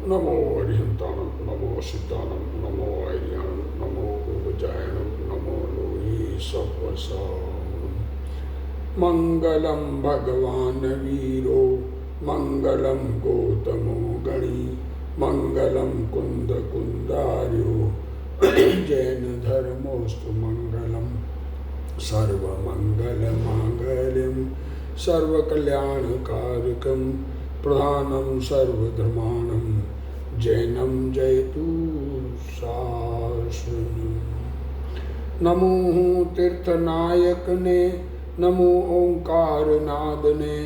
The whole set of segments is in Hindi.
नमो अरिहंताणं नमो सिद्धाणं नमो ऐर्याणं नमो पूर्वजायणं नमो लोये सप्वसाम्। मंगलम भगवान वीरो मंगलम गौतमो गणी मंगलम कुंद कुंदार्यो जैन धर्मोस्तु मंगलम सर्वमंगल मांगल्यम सर्वकल्याणकारकम प्रधानम सर्वधर्माणम जैनम जयतु शासनम। नमो तीर्थनायक ने नमो ओंकार नाद ने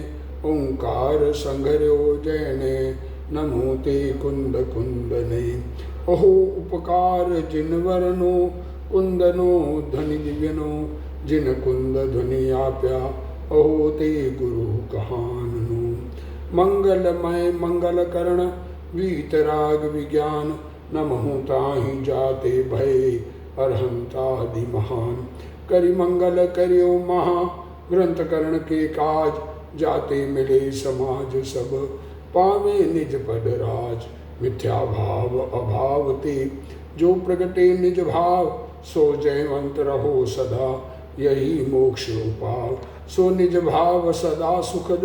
ओंकार संघर्यो जैने नमो ते कुंद कुंदने। अहो उपकार जिन वरनो कुंदनो ध्वनि दिव्यनो जिन कुंद ध्वनि आप्या अहो ते गुरु कहाननु। मंगलमय मंगल करण वीतराग विज्ञान नमहु ताहि जाते भय अरहंतादि महान। करि मंगल करियो महा ग्रंथ करण के काज जाते मिले समाज सब पावे निज पद राज। मिथ्या भाव अभाव ते जो प्रगटे निज भाव सो जयवंत रहो सदा यही मोक्ष उपाव। सो निज भाव सदा सुखद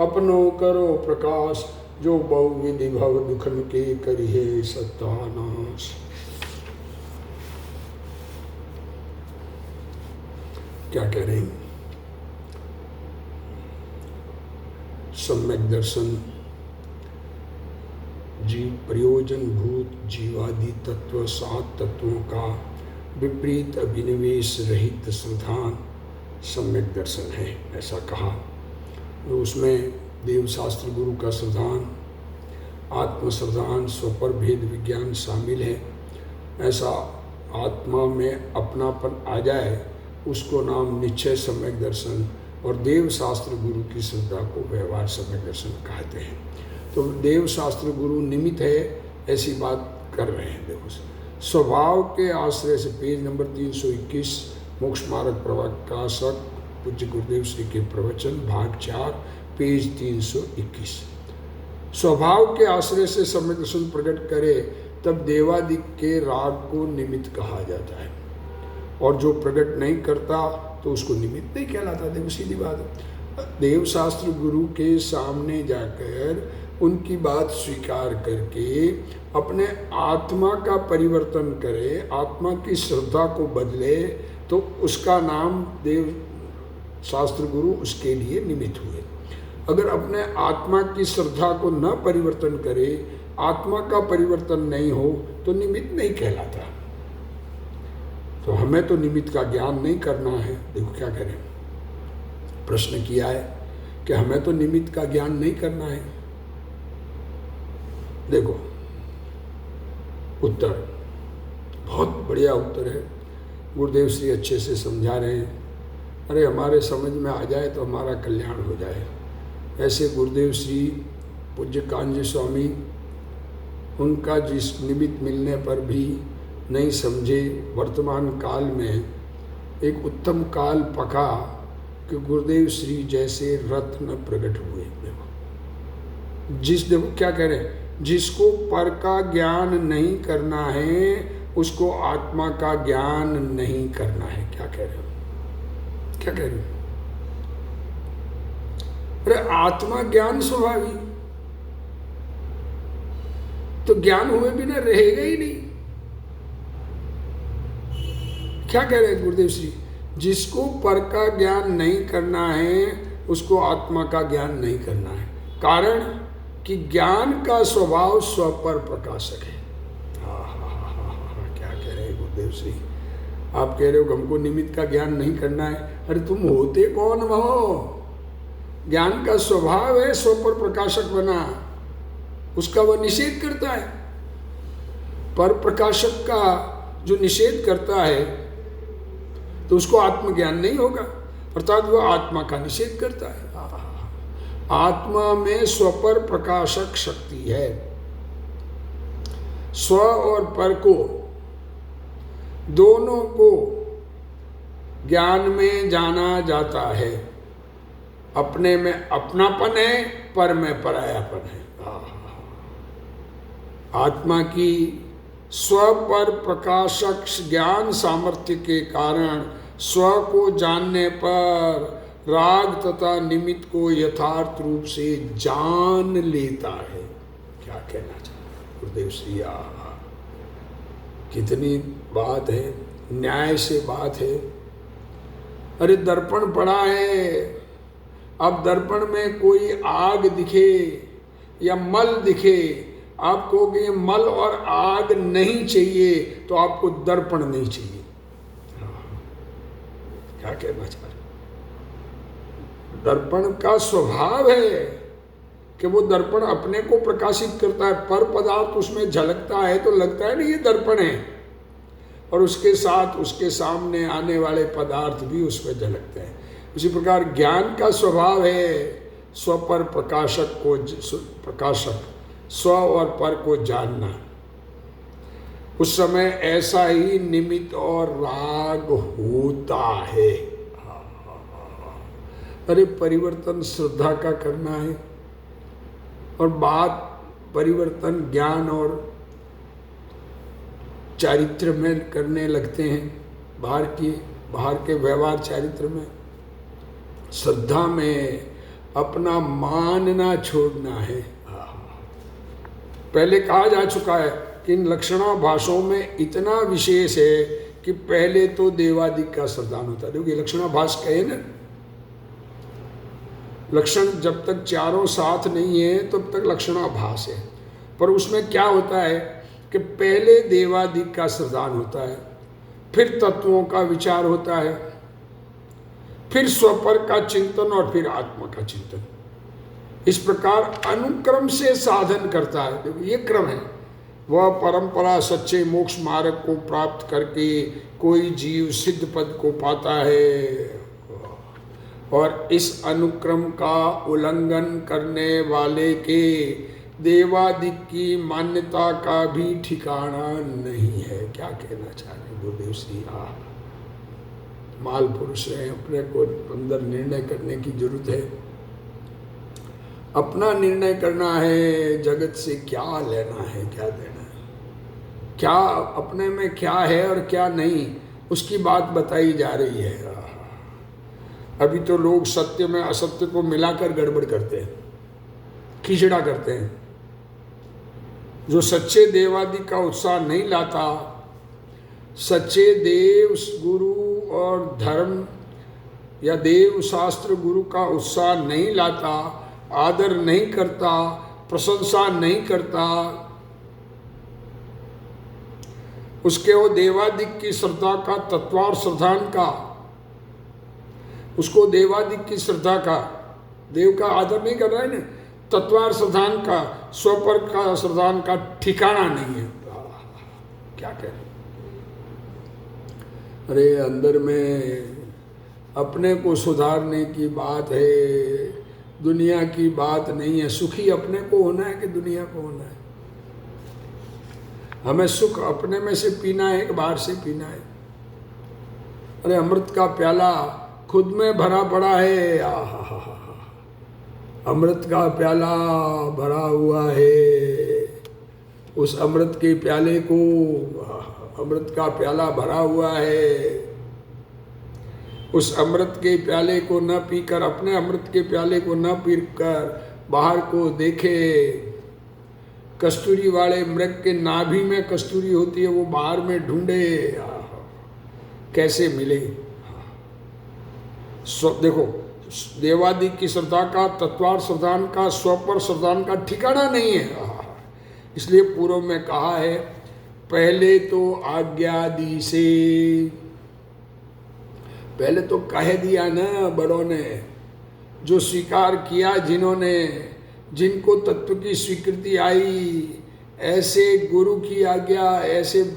अपनो करो प्रकाश जो बहु विधि भव दुखन के करिहे सत्यानाश। क्या कह रहे हैं? सम्यक दर्शन जीव प्रयोजन भूत जीवादि तत्व 7 तत्वों का विपरीत अभिनिवेश रहित श्रद्धान सम्यक दर्शन है, ऐसा कहा। तो उसमें देवशास्त्र गुरु का श्रद्धान आत्मश्रद्धान स्वपर भेद विज्ञान शामिल है। ऐसा आत्मा में अपनापन आ जाए उसको नाम निश्चय सम्यक दर्शन और देव शास्त्र गुरु की श्रद्धा को व्यवहार सम्यक दर्शन कहते हैं। तो देव शास्त्र गुरु निमित्त है ऐसी बात कर रहे हैं। देखो स्वभाव के आश्रय से पेज नंबर 321 मोक्ष मार्ग प्रकाशक पूज्य गुरुदेव श्री के प्रवचन भाग 4 पेज 321। स्वभाव के आश्रय से सम्यक दर्शन प्रकट करे तब देवादि के राग को निमित्त कहा जाता है और जो प्रकट नहीं करता तो उसको निमित्त नहीं कहलाता। देखो सीधी बात है। देव शास्त्र गुरु के सामने जाकर उनकी बात स्वीकार करके अपने आत्मा का परिवर्तन करे, आत्मा की श्रद्धा को बदले तो उसका नाम देव शास्त्र गुरु उसके लिए निमित्त हुए। अगर अपने आत्मा की श्रद्धा को न परिवर्तन करे, आत्मा का परिवर्तन नहीं हो तो निमित्त नहीं कहलाता। तो हमें तो निमित्त का ज्ञान नहीं करना है। देखो क्या करें, प्रश्न किया है कि हमें तो निमित्त का ज्ञान नहीं करना है। देखो उत्तर बहुत बढ़िया उत्तर है, गुरुदेव श्री अच्छे से समझा रहे हैं। अरे हमारे समझ में आ जाए तो हमारा कल्याण हो जाए। ऐसे गुरुदेव श्री पूज्य कांजी स्वामी उनका जिस निमित्त मिलने पर भी नहीं समझे, वर्तमान काल में एक उत्तम काल पका कि गुरुदेव श्री जैसे रत्न प्रकट हुए। देखो क्या कह रहे हैं, जिसको पर का ज्ञान नहीं करना है उसको आत्मा का ज्ञान नहीं करना है। क्या कह रहे हो, क्या कह रहे हो? अरे आत्मा ज्ञान स्वाभाविक, तो ज्ञान हुए बिना रहेगा ही नहीं। क्या कह रहे हैं गुरुदेव श्री, जिसको पर का ज्ञान नहीं करना है उसको आत्मा का ज्ञान नहीं करना है। कारण कि ज्ञान का स्वभाव स्वपर प्रकाशक है। क्या कह रहे हैं गुरुदेव श्री, आप कह रहे हो हमको निमित्त का ज्ञान नहीं करना है। अरे तुम होते कौन हो? ज्ञान का स्वभाव है स्वपर प्रकाशक बना, उसका वह निषेध करता है। पर प्रकाशक का जो निषेध करता है तो उसको आत्मज्ञान नहीं होगा, अर्थात वह आत्मा का निषेध करता है। आत्मा में स्वपर प्रकाशक शक्ति है। स्व और पर को दोनों को ज्ञान में जाना जाता है। अपने में अपनापन है, पर में परायापन है। आत्मा की स्व पर प्रकाशक ज्ञान सामर्थ्य के कारण स्व को जानने पर राग तथा निमित्त को यथार्थ रूप से जान लेता है। क्या कहना चाहते गुरुदेव श्री, कितनी बात है, न्याय से बात है। अरे दर्पण पड़ा है, अब दर्पण में कोई आग दिखे या मल दिखे, आप कहोगे मल और आग नहीं चाहिए तो आपको दर्पण नहीं चाहिए। क्या कहना चाह रहे? दर्पण का स्वभाव है कि वो दर्पण अपने को प्रकाशित करता है, पर पदार्थ उसमें झलकता है तो लगता है ना ये दर्पण है, और उसके साथ उसके सामने आने वाले पदार्थ भी उसमें झलकते हैं। उसी प्रकार ज्ञान का स्वभाव है स्व पर प्रकाशक स्व और पर को जानना। उस समय ऐसा ही निमित्त और राग होता है। अरे परिवर्तन श्रद्धा का करना है, और बात परिवर्तन ज्ञान और चारित्र में करने लगते हैं, बाहर के व्यवहार चारित्र में। श्रद्धा में अपना मानना छोड़ना है। पहले कहा जा चुका है कि इन लक्षणाभासों में इतना विशेष है कि पहले तो देवादिक का श्रद्धान होता है। देखिए लक्षणाभास कहे ना, लक्षण जब तक चारों साथ नहीं है तब तक लक्षणाभास है। पर उसमें क्या होता है कि पहले देवादिक का श्रद्धान होता है, फिर तत्वों का विचार होता है, फिर स्वपर का चिंतन और फिर आत्मा का चिंतन। इस प्रकार अनुक्रम से साधन करता है। देखो ये क्रम है। वह परंपरा सच्चे मोक्ष मार्ग को प्राप्त करके कोई जीव सिद्ध पद को पाता है, और इस अनुक्रम का उल्लंघन करने वाले के देवादिक की मान्यता का भी ठिकाना नहीं है। क्या कहना चाह रहे गुरुदेव श्री? माल पुरुष है, अपने को अंदर निर्णय करने की जरूरत है। अपना निर्णय करना है, जगत से क्या लेना है क्या देना है, क्या अपने में क्या है और क्या नहीं, उसकी बात बताई जा रही है। अभी तो लोग सत्य में असत्य को मिलाकर गड़बड़ करते हैं, खिचड़ा करते हैं। जो सच्चे देवादि का उत्साह नहीं लाता, सच्चे देव गुरु और धर्म या देव शास्त्र गुरु का उत्साह नहीं लाता, आदर नहीं करता, प्रशंसा नहीं करता, उसके वो देवादिक की श्रद्धा का तत्वार श्रद्धान का, उसको देवादिक की श्रद्धा का, देव का आदर नहीं कर रहा है ना, तत्वार श्रद्धान का, स्वपर का श्रद्धान का ठिकाना नहीं है। क्या कह रहे? अरे अंदर में अपने को सुधारने की बात है, दुनिया की बात नहीं है। सुखी अपने को होना है कि दुनिया को होना है? हमें सुख अपने में से पीना है कि बाहर से पीना है? अरे अमृत का प्याला खुद में भरा पड़ा है। अमृत का प्याला भरा हुआ है। उस अमृत के प्याले को, अमृत का प्याला भरा हुआ है, उस अमृत के प्याले को न पीकर, अपने अमृत के प्याले को न पीकर बाहर को देखे। कस्तूरी वाले मृग के नाभि में कस्तूरी होती है, वो बाहर में ढूंढे, कैसे मिले? देखो देवादि की श्रद्धा का, तत्वार श्रद्धान का, स्वपर श्रद्धान का ठिकाना नहीं है। इसलिए पूर्व में कहा है, पहले तो आज्ञादि से, पहले तो कह दिया ना बड़ों ने, जो स्वीकार किया जिन्होंने, जिनको तत्व की स्वीकृति आई, ऐसे गुरु की आज्ञा, ऐसे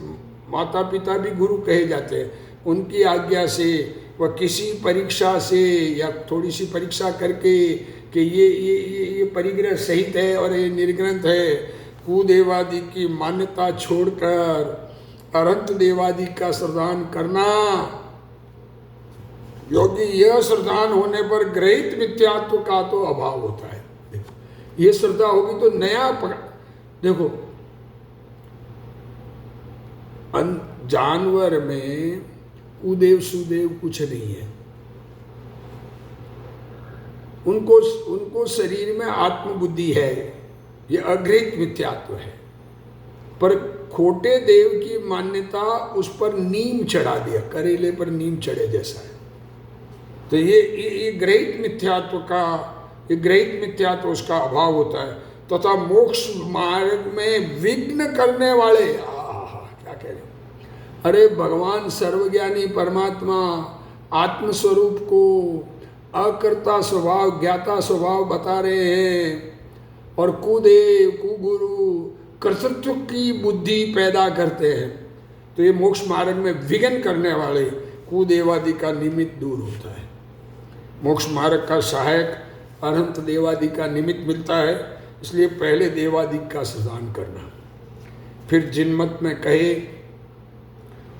माता पिता भी गुरु कहे जाते हैं, उनकी आज्ञा से वह किसी परीक्षा से या थोड़ी सी परीक्षा करके कि ये परिग्रह सहित है और ये निर्ग्रंथ है, कुदेवादि की मान्यता छोड़कर अनंत देवादि का श्रद्धान करना। योगी यह श्रद्धान होने पर ग्रहित मिथ्यात्व का तो अभाव होता है। ये श्रद्धा होगी तो नया देखो जानवर में कुदेव सुदेव कुछ नहीं है। उनको शरीर में आत्मबुद्धि है, ये अग्रहित मिथ्यात्व है। पर खोटे देव की मान्यता उस पर नीम चढ़ा दिया, करेले पर नीम चढ़े जैसा है। तो ये ग्रहित मिथ्यात्व उसका अभाव होता है। तथा मोक्ष मार्ग में विघ्न करने वाले, क्या कह रहे, अरे भगवान सर्वज्ञानी परमात्मा आत्मस्वरूप को अकर्ता स्वभाव, ज्ञाता स्वभाव बता रहे हैं, और कुदेव कुगुरु कर्तृत्व की बुद्धि पैदा करते हैं। तो ये मोक्ष मार्ग में विघ्न करने वाले कुदेवादि का निमित्त दूर होता है। मोक्ष मार्ग का सहायक अनंत देवादि का निमित्त मिलता है, इसलिए पहले देवादि का स्नान करना, फिर जिनमत में कहे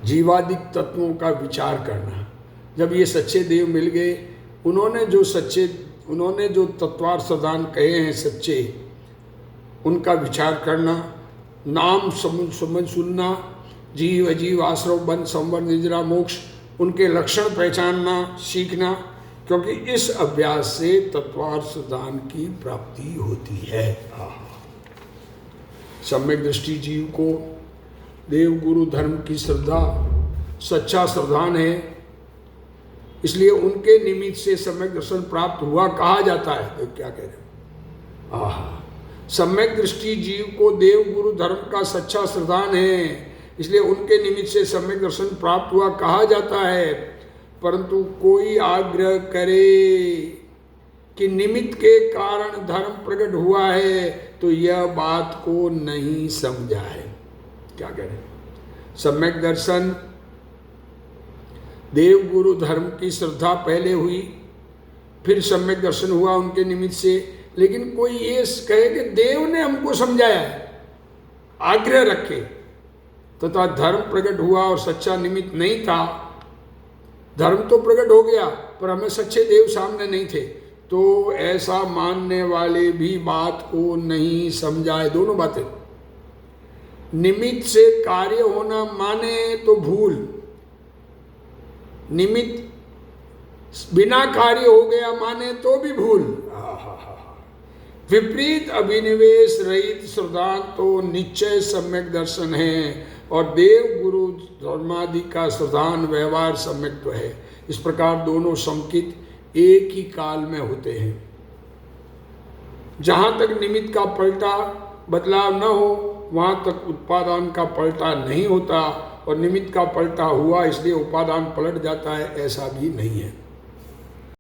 जीवादिक तत्वों का विचार करना। जब ये सच्चे देव मिल गए, उन्होंने जो तत्वार्थ सिद्धांत कहे हैं सच्चे, उनका विचार करना, नाम समझ सुनना, जीव अजीव आश्रव बंध संवर निद्रा मोक्ष, उनके लक्षण पहचानना सीखना, क्योंकि इस अभ्यास से तत्वार्थ सिद्धांत की प्राप्ति होती है। सम्यक दृष्टि जीव को देव गुरु धर्म की श्रद्धा सच्चा श्रद्धान है, इसलिए उनके निमित्त से सम्यक दर्शन प्राप्त हुआ कहा जाता है। तो क्या कह रहे, सम्यक दृष्टि जीव को देव गुरु धर्म का सच्चा श्रद्धान है, इसलिए उनके निमित्त से सम्यक दर्शन प्राप्त हुआ कहा जाता है। परंतु कोई आग्रह करे कि निमित्त के कारण धर्म प्रकट हुआ है, तो यह बात को नहीं समझा है। क्या कह रहे, सम्यक दर्शन देव गुरु धर्म की श्रद्धा पहले हुई, फिर सम्यक दर्शन हुआ उनके निमित्त से। लेकिन कोई ये कहे कि देव ने हमको समझाया है, आग्रह रखे, तथा धर्म प्रकट हुआ और सच्चा निमित्त नहीं था। धर्म तो प्रकट हो गया, पर हमें सच्चे देव सामने नहीं थे, तो ऐसा मानने वाले भी बात को नहीं समझाए। दोनों बातें, निमित्त से कार्य होना माने तो भूल, निमित्त बिना कार्य हो गया माने तो भी भूल। विपरीत अभिनिवेश रहित श्रद्धांत तो निश्चय सम्यक दर्शन है, और देव गुरु धर्मादि का श्रद्धान व्यवहार सम्यक्त्व है। इस प्रकार दोनों संकित एक ही काल में होते हैं। जहाँ तक निमित्त का पलटा बदलाव न हो, वहाँ तक उपादान का पलटा नहीं होता, और निमित्त का पलटा हुआ इसलिए उपादान पलट जाता है, ऐसा भी नहीं है।